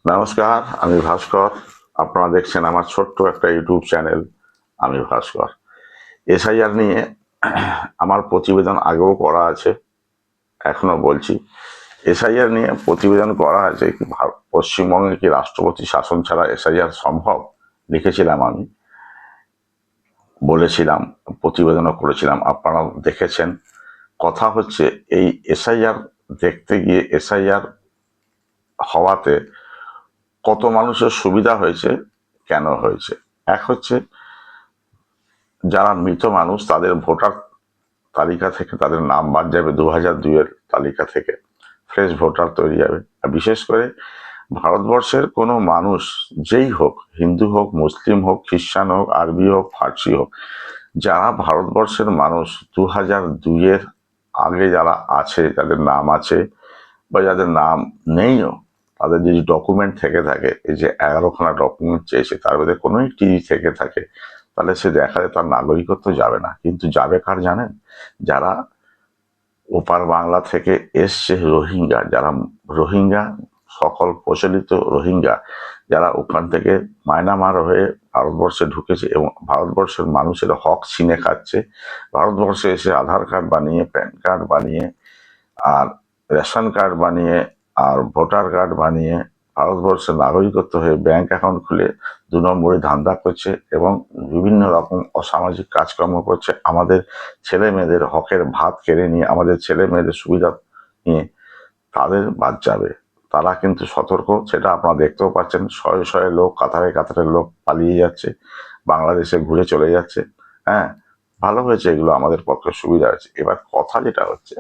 নমস্কার, আমি ভাস্কর। আপনারা দেখছেন আমার ছোট্ট একটা ইউটিউব চ্যানেল, আমি ভাস্কর। এসআইআর নিয়ে আমার প্রতিবেদন আগেও করা আছে, এখনো বলছি। এসআইআর নিয়ে প্রতিবেদন করা আছে কি পশ্চিমবঙ্গে কি রাষ্ট্রপতি শাসন ছাড়া এসআইআর সম্ভব, লিখেছিলাম আমি, বলেছিলাম, প্রতিবেদনও করেছিলাম, আপনারা দেখেছেন। কথা হচ্ছে এই এসআইআর দেখতে গিয়ে এসআইআর হওয়াতে কত মানুষের সুবিধা হয়েছে, কেন হয়েছে। এক হচ্ছে যারা মৃত মানুষ তাদের ভোটার তালিকা থেকে তাদের নাম বাদ যাবে, 2002-এর তালিকা থেকে ফ্রেশ ভোটার তৈরি যাবে। আর বিশেষ করে ভারতবর্ষের কোনো মানুষ যেই হোক, হিন্দু হোক, মুসলিম হোক, খ্রিস্টান হোক, আরবি হোক, ফার্সি হোক, যারা ভারতবর্ষের মানুষ 2002-এর আগে যারা আছে, যাদের নাম আছে বা যাদের নাম নেইও, তাদের যদি ডকুমেন্ট থেকে থাকে, এই যে 11খানা ডকুমেন্ট চেয়েছে তার মধ্যে কোনো একটি থেকে থাকে, তাহলে সে দেখালে তার নাগরিকত্ব যাবে না। কিন্তু যাবে কার জানেন? যারা ওপার বাংলা থেকে এসছে, রোহিঙ্গা, যারা রোহিঙ্গা, সকল প্রচলিত রোহিঙ্গা, যারা ওখান থেকে মায়ানমার হয়ে ভারতবর্ষে ঢুকেছে এবং ভারতবর্ষের মানুষের হক ছিনে খাচ্ছে, ভারতবর্ষে এসে আধার কার্ড বানিয়ে, প্যান কার্ড বানিয়ে, আর রেশন কার্ড বানিয়ে, আর ভোটার কার্ড বানিয়ে ভারতবর্ষের নাগরিকত্ব হয়ে ব্যাংক অ্যাকাউন্ট খুলে 2 নম্বরে ধান্দা করছে এবং বিভিন্ন রকম অসামাজিক কাজকর্ম করছে। আমাদের ছেলে মেয়েদের হকের ভাত কেড়ে নিয়ে, আমাদের ছেলে মেয়েদের সুবিধা নিয়ে তাদের বাদ যাবে। তারা কিন্তু সতর্ক, সেটা আপনারা দেখতেও পাচ্ছেন। শয়ে শয়ে লোক, কাতারে কাতারে লোক পালিয়ে যাচ্ছে, বাংলাদেশে ঘুরে চলে যাচ্ছে। হ্যাঁ, ভালো হয়েছে, এগুলো আমাদের পক্ষে সুবিধা হয়েছে। এবার কথা যেটা হচ্ছে,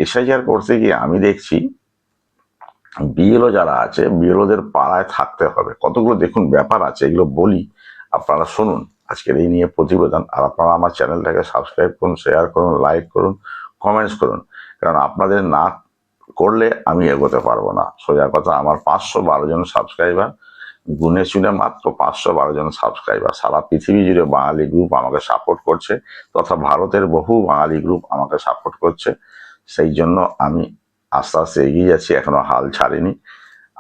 এসআইআর করতে গিয়ে আমি দেখছি বিএলও যারা আছে, বিএলওদের পাড়ায় থাকতে হবে। কতগুলো দেখুন ব্যাপার আছে, এগুলো বলি, আপনারা শুনুন আজকের এই নিয়ে প্রতিবেদন। আর আপনারা আমার চ্যানেলটাকে সাবস্ক্রাইব করুন, শেয়ার করুন, লাইক করুন, কমেন্টস করুন, কারণ আপনাদের না করলে আমি এগোতে পারবো না। সোজা কথা, আমার 512 জন সাবস্ক্রাইবার, গুনে চুনে মাত্র 512 জন সাবস্ক্রাইবার। সারা পৃথিবী জুড়ে বাঙালি গ্রুপ আমাকে সাপোর্ট করছে, তথা ভারতের বহু বাঙালি গ্রুপ আমাকে সাপোর্ট করছে। সেই জন্য আমি আস্তে আস্তে এগিয়ে যাচ্ছি, এখনো হাল ছাড়িনি।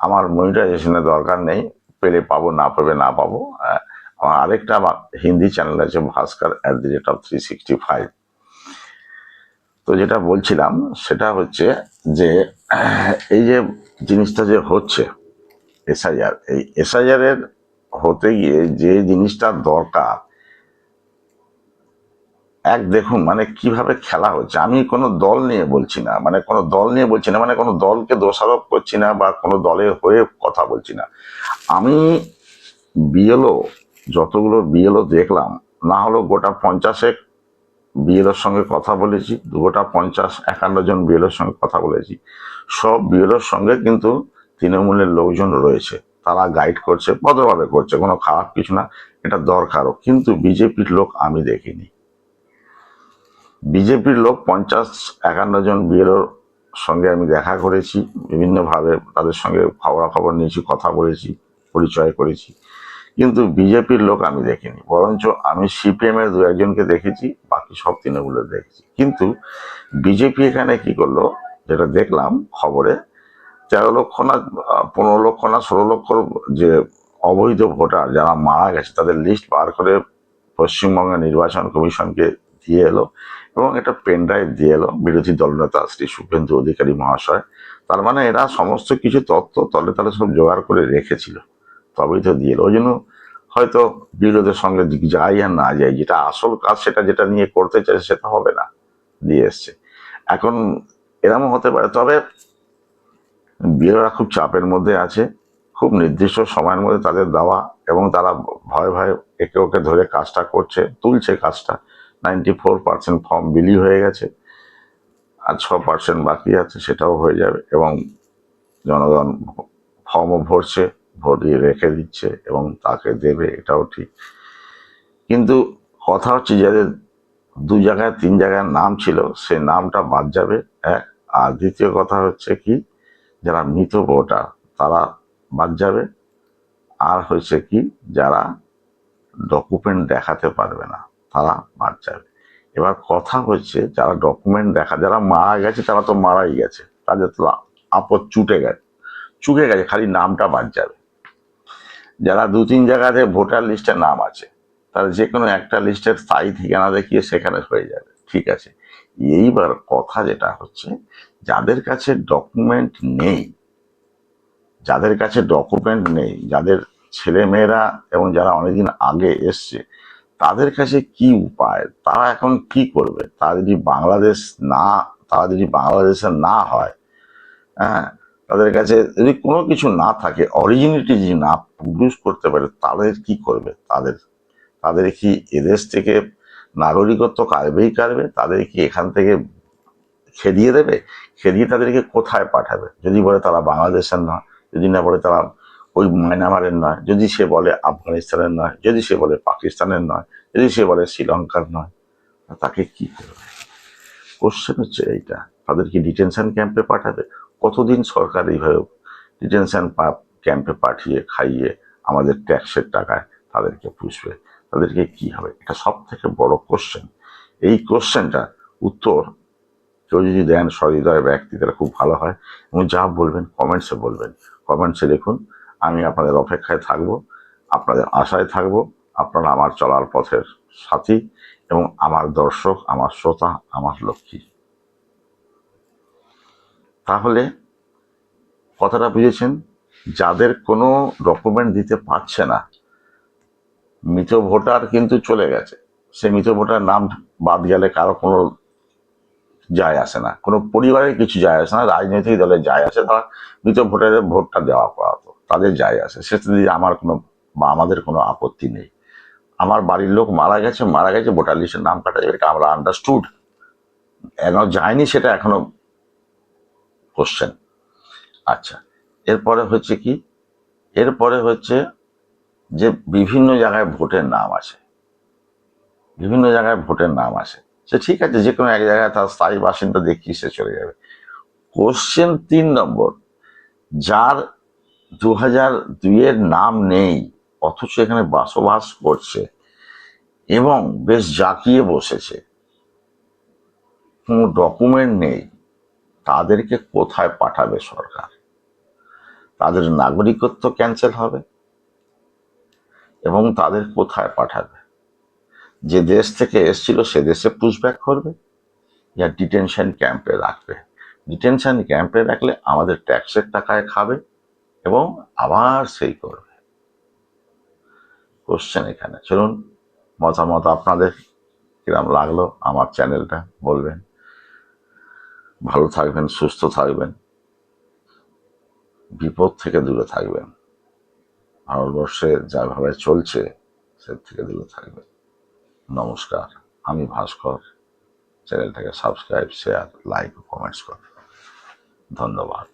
আমার মনিটাইজেশনের দরকার নেই, পেলে পাবো, না পাবে না পাবো। আমার আরেকটা আমার হিন্দি চ্যানেল আছে, ভাস্কর@365। তো যেটা বলছিলাম সেটা হচ্ছে যে এই যে জিনিসটা যে হচ্ছে এসআইআর, এই এসআইআর এর হতে গিয়ে যে জিনিসটার দরকার, এক দেখুন মানে কিভাবে খেলা হচ্ছে। আমি কোনো দল নিয়ে বলছি না, মানে কোনো দল নিয়ে বলছি না, মানে কোনো দলকে দোষারোপ করছি না বা কোনো দলের হয়ে কথা বলছি না। আমি বিএলও, যতগুলো বিএলও দেখলাম, না হলেও গোটা 50 বিএলওর সঙ্গে কথা বলেছি, গোটা 50-51 জন বিএলওর সঙ্গে কথা বলেছি। সব বিএলওর সঙ্গে কিন্তু তৃণমূলের লোকজন রয়েছে, তারা গাইড করছে, ভদ্রভাবে করছে, কোনো খারাপ কিছু না, এটা দরকারও। কিন্তু বিজেপির লোক আমি দেখিনি। বিজেপির লোক 50-51 জন বিএলওর সঙ্গে আমি দেখা করেছি, বিভিন্নভাবে তাদের সঙ্গে খবরাখবর নিয়েছি, কথা বলেছি, পরিচয় করেছি, কিন্তু বিজেপির লোক আমি দেখিনি। বরঞ্চ আমি সিপিএম এর 2-1জনকে দেখেছি, বাকি সব তৃণমূলের দেখেছি। কিন্তু বিজেপি এখানে কি করলো, যেটা দেখলাম খবরে, 13 লক্ষ না 15 লক্ষ না 16 লক্ষ যে অবৈধ ভোটার যারা মারা গেছে তাদের লিস্ট বার করে পশ্চিমবঙ্গের নির্বাচন কমিশনকে দিয়ে এলো এবং একটা পেন ড্রাইভ দিয়ে এলো বিরোধী দলনেতা শ্রী শুভেন্দু অধিকারী মহাশয়। তার মানে এরা সমস্ত কিছু তথ্য তলে তলে সব জোগাড় করে রেখেছিল, তবেই তো দিয়ে এলো। ওই জন্য হয়তো বিরোধের সঙ্গে যাই আর না যাই, যেটা আসল কাজ, সেটা যেটা নিয়ে করতে চাইছে সেটা হবে না, দিয়ে এসছে। এখন এরকম হতে পারে, তবে বিএলওরা খুব চাপের মধ্যে আছে, খুব নির্দিষ্ট সময়ের মধ্যে তাদের দেওয়া, এবং তারা ভয়ে ভয়ে একে ওকে ধরে কাজটা করছে, তুলছে কাজটা। 94% ফর্ম বিলি হয়ে গেছে, আর 6% বাকি আছে, সেটাও হয়ে যাবে। এবং জনগণ ফর্মও ভরছে, ভরিয়ে রেখে দিচ্ছে এবং তাকে দেবে, এটাও ঠিক। কিন্তু কথা হচ্ছে যাদের 2 জায়গায় 3 জায়গায় নাম ছিল, সে নামটা বাদ যাবে, এক। আর দ্বিতীয় কথা হচ্ছে কি, যারা মৃত ভোটার তারা বাদ যাবে। আর হচ্ছে কি, যারা ডকুমেন্ট দেখাতে পারবে না তারা বাদ যাবে। এবার কথা হচ্ছে, যারা ডকুমেন্ট যারা মারা গেছে তারা তো মারাই গেছে, তাদের তো আপদ চুটে গেছে, চুকে গেছে, খালি নামটা বাদ যাবে। যারা 2-3 জায়গাতে ভোটার লিস্টে নাম আছে, তারা যে কোনো একটা লিস্টের স্থায়ী ঠিকানা দেখিয়ে সেখানে হয়ে যাবে, ঠিক আছে। এইবার কথা যেটা হচ্ছে, যাদের কাছে ডকুমেন্ট নেই, যাদের কাছে ডকুমেন্ট নেই, যাদের ছেলে মেয়েরা এবং যারা অনেকদিন আগে এসছে, তাদের কাছে কি উপায়, তারা এখন কি করবে? তারা যদি বাংলাদেশের না হয়, হ্যাঁ, তাদের কাছে যদি কোনো কিছু না থাকে, অরিজিনিটি যদি না প্রডিউস করতে পারে, তাদের কি করবে? তাদের কি এদেশ থেকে নাগরিকত্ব কাড়বে? তাদের কি এখান থেকে খেদিয়ে দেবে? খেদিয়ে তাদেরকে কোথায় পাঠাবে? যদি বলে তারা বাংলাদেশের নয়, যদি না বলে তারা ওই মায়ানমারের নয়, যদি সে বলে আফগানিস্তানের নয়, যদি সে বলে পাকিস্তানের নয়, যদি সে বলে শ্রীলঙ্কার নয়, তাকে কি করবে? কোশ্চেন হচ্ছে এইটা। তাদেরকে ডিটেনশন ক্যাম্পে পাঠাবে? কতদিন সরকার এইভাবে ডিটেনশন ক্যাম্পে পাঠিয়ে খাইয়ে আমাদের ট্যাক্সের টাকায় তাদেরকে পুষবে? তাদেরকে কি হবে? এটা সব থেকে বড় কোশ্চেন। এই কোশ্চেনটা উত্তর কেউ যদি দেন সহৃদয় ব্যক্তি, তাহলে খুব ভালো হয়। এবং যা বলবেন কমেন্টসে বলবেন, কমেন্টসে লিখুন। আমি আপনাদের অপেক্ষায় থাকবো, আপনাদের আশায় থাকবো। আপনারা আমার চলার পথের সাথী এবং আমার দর্শক, আমার শ্রোতা, আমার লক্ষ্মী। তাহলে কথাটা বুঝেছেন? যাদের কোনো ডকুমেন্ট দিতে পারছে না, মৃত ভোটার কিন্তু চলে গেছে, সে মৃত ভোটার নাম বাদ গেলে কারো কোনো যায় আসে না, কোনো পরিবারের কিছু যায় আসে না, রাজনৈতিক দলের যায় আসে, তারা মৃত ভোটারের ভোটটা দেওয়া করাতো, তাদের যায় আসে, সেটা দিয়ে আমার কোনো বা আমাদের কোনো আপত্তি নেই। আমার বাড়ির লোক মারা গেছে, ভোটার লিস্টের নাম কাটা যাবে, এটা আমরা আন্ডারস্টুড। এখনো যায়নি, সেটা এখনো কোশ্চেন। আচ্ছা, এরপরে হচ্ছে কি? এরপরে হচ্ছে যে বিভিন্ন জায়গায় ভোটের নাম আছে, বিভিন্ন জায়গায় ভোটের নাম আছে। সে ঠিক আছে, যে কোনো এক জায়গায় তার স্থায়ী বাসিন্দা দেখিয়ে সে চলে যাবে। কোশ্চেন 3 নম্বর, যার 2002-এর নাম নেই, অথচ এখানে বসবাস করছে এবং বেশ জাঁকিয়ে বসেছে, কোনো ডকুমেন্ট নেই, তাদেরকে কোথায় পাঠাবে সরকার? তাদের নাগরিকত্ব ক্যান্সেল হবে এবং তাদের কোথায় পাঠাবে? যে দেশ থেকে এসছিল সে দেশে পুশব্যাক করবে, ইয়া ডিটেনশন ক্যাম্পে রাখবে? ডিটেনশন ক্যাম্পে রাখলে আমাদের ট্যাক্সের টাকায় খাবে এবং আবার সেই করবে। কোশ্চেন এখানে। চলুন, মতামত আপনাদের কিরম লাগলো আমার চ্যানেলটা বলবেন। ভালো থাকবেন, সুস্থ থাকবেন, বিপদ থেকে দূরে থাকবেন। ভারতবর্ষে যাভাবে চলছে সে থেকে দূরে থাকবেন। নমস্কার, আমি ভাস্কর। চ্যানেলটাকে সাবস্ক্রাইব, শেয়ার, লাইক ও কমেন্টস করবেন। ধন্যবাদ।